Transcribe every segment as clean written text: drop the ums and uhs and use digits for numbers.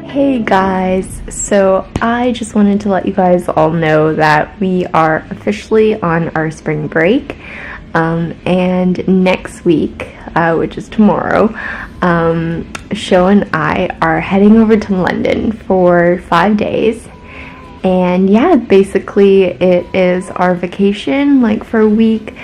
Hey guys, so I just wanted to let you guys all know that we are officially on our spring break, and next week, which is tomorrow, Sho and I are heading over to London for 5 days. And yeah, basically it is our vacation, like for a week.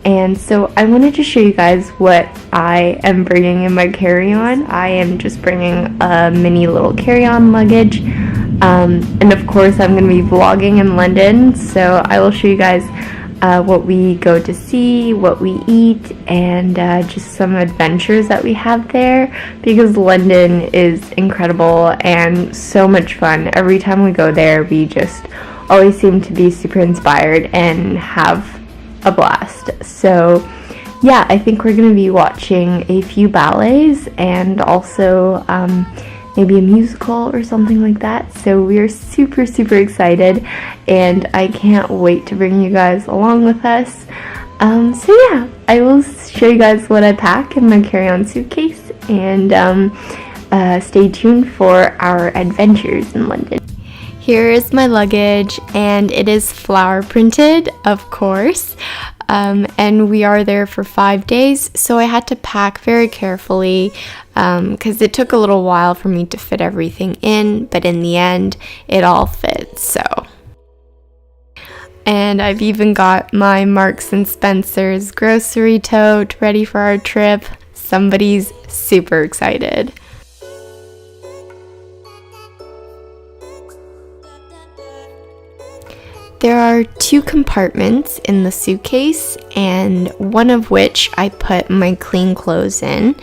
And so I wanted to show you guys what I am bringing in my carry-on. I am just bringing a mini little carry-on luggage. And of course I'm going to be vlogging in London, so I will show you guys what we go to see, what we eat, and just some adventures that we have there, because London is incredible and so much fun. Every time we go there, we just always seem to be super inspired and have a blast. So yeah, I think we're going to be watching a few ballets and also maybe a musical or something like that. So we're super excited, and I can't wait to bring you guys along with us. So yeah, I will show you guys what I pack in my carry-on suitcase, and stay tuned for our adventures in London. Here is my luggage, and it is flower printed, of course. And we are there for 5 days, so I had to pack very carefully because it took a little while for me to fit everything in, but in the end, it all fits, so. And I've even got my Marks & Spencer's grocery tote ready for our trip. Somebody's super excited. There are 2 compartments in the suitcase, and one of which I put my clean clothes in,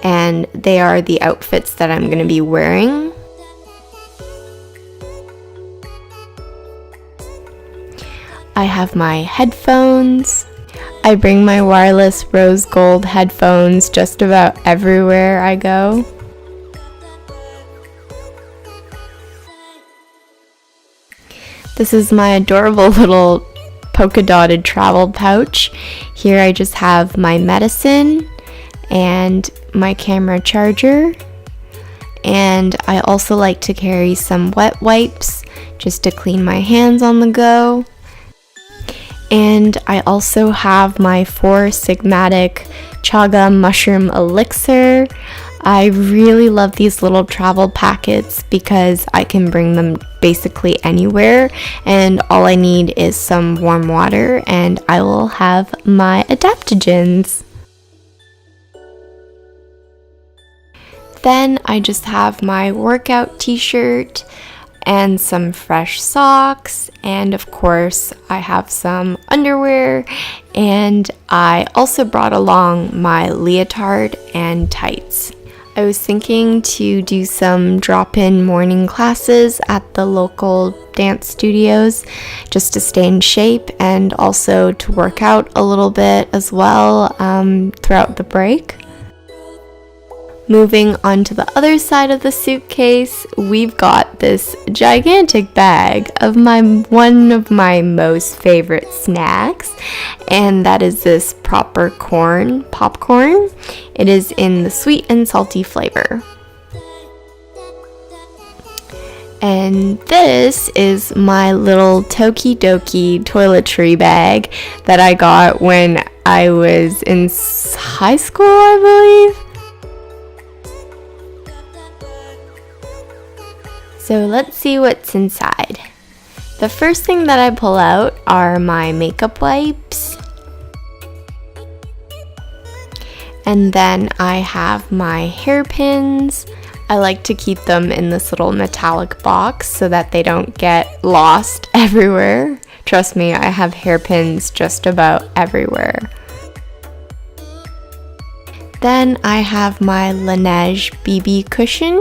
and they are the outfits that I'm going to be wearing. I have my headphones. I bring my wireless rose gold headphones just about everywhere I go. This is my adorable little polka dotted travel pouch. Here I just have my medicine and my camera charger. And I also like to carry some wet wipes just to clean my hands on the go. And I also have my 4 Sigmatic Chaga Mushroom Elixir. I really love these little travel packets because I can bring them basically anywhere, and all I need is some warm water and I will have my adaptogens. Then I just have my workout t-shirt and some fresh socks, and of course I have some underwear, and I also brought along my leotard and tights. I was thinking to do some drop-in morning classes at the local dance studios just to stay in shape, and also to work out a little bit as well throughout the break. Moving on to the other side of the suitcase, we've got this gigantic bag of one of my most favorite snacks, and that is this popcorn. It is in the sweet and salty flavor. And this is my little Tokidoki toiletry bag that I got when I was in high school, I believe. So let's see what's inside. The first thing that I pull out are my makeup wipes. And then I have my hairpins. I like to keep them in this little metallic box so that they don't get lost everywhere. Trust me, I have hairpins just about everywhere. Then I have my Laneige BB cushion.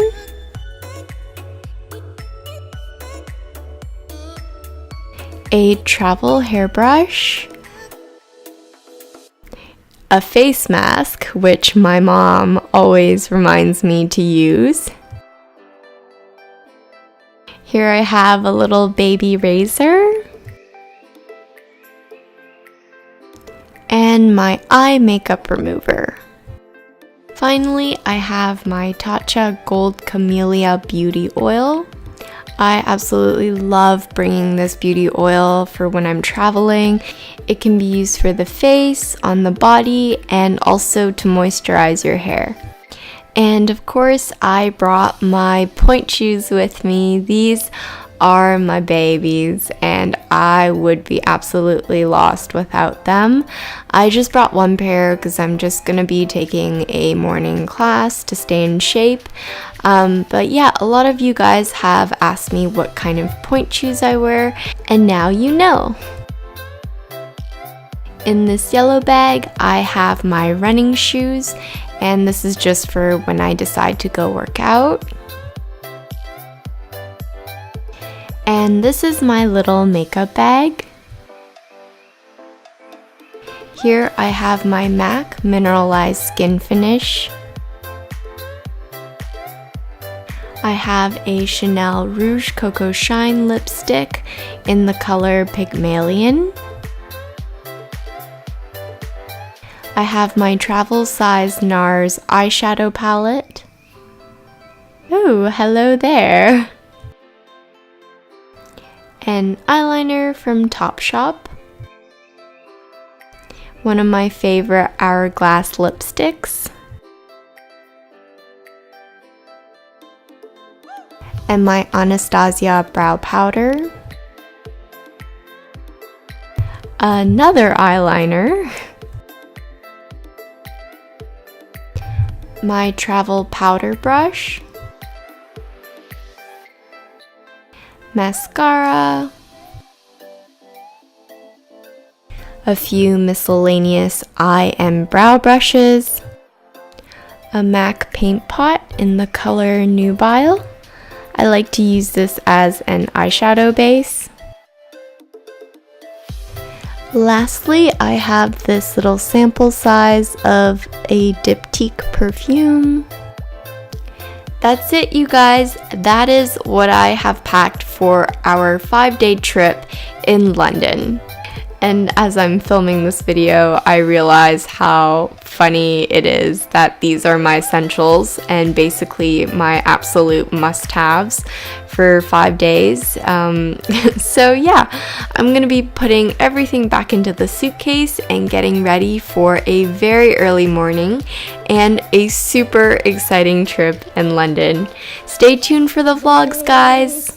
A travel hairbrush, a face mask, which my mom always reminds me to use. Here I have a little baby razor, and my eye makeup remover. Finally, I have my Tatcha Gold Camellia Beauty Oil. I absolutely love bringing this beauty oil for when I'm traveling. It can be used for the face, on the body, and also to moisturize your hair. And of course, I brought my point shoes with me. These are my babies, and I would be absolutely lost without them. I just brought one pair because I'm just gonna be taking a morning class to stay in shape. But yeah, a lot of you guys have asked me what kind of point shoes I wear, and now you know. In this yellow bag, I have my running shoes, and this is just for when I decide to go work out. And this is my little makeup bag. Here I have my MAC Mineralized Skin Finish. I have a Chanel Rouge Coco Shine lipstick in the color Pygmalion. I have my travel size NARS eyeshadow palette. Oh, hello there. An eyeliner from Topshop. One of my favorite Hourglass lipsticks. And my Anastasia brow powder. Another eyeliner. My travel powder brush. Mascara. A few miscellaneous eye and brow brushes. A MAC paint pot in the color Nubile. I like to use this as an eyeshadow base. Lastly, I have this little sample size of a Diptyque perfume. That's it, you guys. That is what I have packed for our 5-day trip in London. And as I'm filming this video, I realize how funny it is that these are my essentials and basically my absolute must-haves for 5 days. So yeah, I'm gonna be putting everything back into the suitcase and getting ready for a very early morning and a super exciting trip in London. Stay tuned for the vlogs, guys!